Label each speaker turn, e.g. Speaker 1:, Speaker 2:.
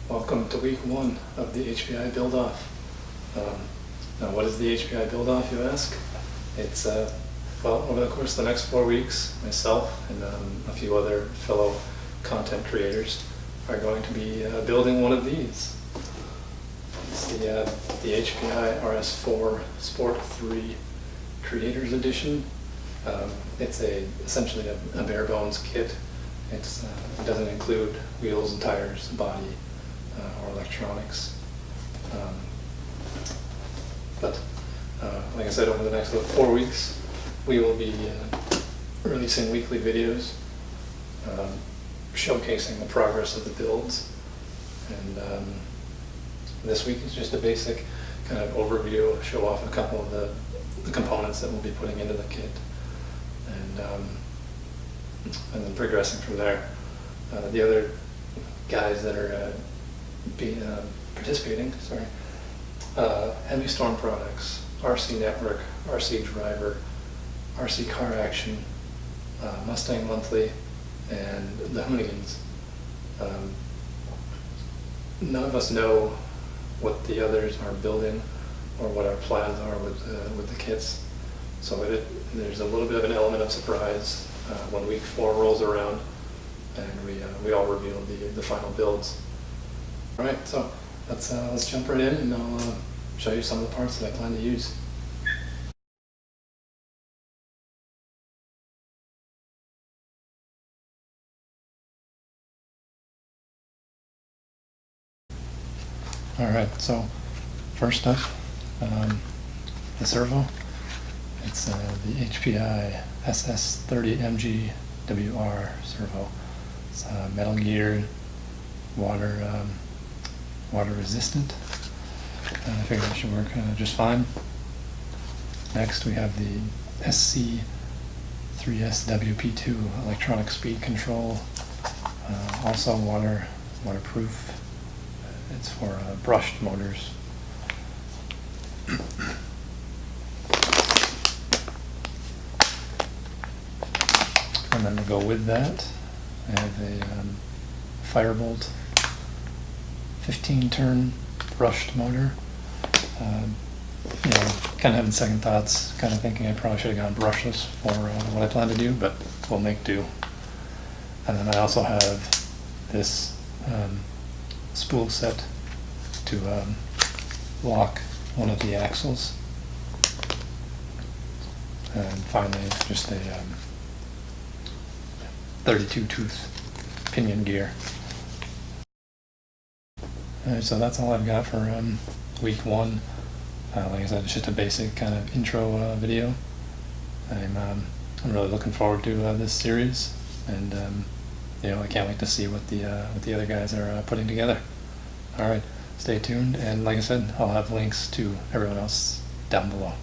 Speaker 1: Welcome to week one of the HPI build-off. Now what is the HPI build-off, you ask? It's, well, over the course of the next 4 weeks, myself and a few other fellow content creators are going to be building one of these. It's the HPI RS4 Sport 3 Creators Edition. It's essentially a bare bones kit. It doesn't include wheels and tires, body, or electronics. But like I said, over the next 4 weeks, we will be releasing weekly videos showcasing the progress of the builds. And this week is just a basic kind of overview, show off a couple of the components that we'll be putting into the kit. And then progressing from there. The other guys that are participating, Heavy Storm Products, RC Network, RC Driver, RC Car Action, Mustang Monthly, and the Hoonigans. None of us know what the others are building or what our plans are with the kits. So there's a little bit of an element of surprise when week 4 rolls around and we all reveal the final builds. All right, so let's jump right in, and I'll show you some of the parts that I plan to use. All right, so first up, the servo. It's the HPI SS30MG WR servo. It's metal geared, water resistant. I figured it should work just fine. Next we have the SC3SWP2 electronic speed control, also waterproof. It's for brushed motors. And then to go with that, I have a Firebolt 15-turn brushed motor. Kind of having second thoughts, kind of thinking I probably should have gone brushless for what I plan to do, but we'll make do. And then I also have this spool set to lock one of the axles. And finally, just a 32-tooth pinion gear. Alright, so that's all I've got for week 1. Like I said, it's just a basic kind of intro video. I'm really looking forward to this series, and I can't wait to see what the other guys are putting together. All right, stay tuned, and like I said, I'll have links to everyone else down below.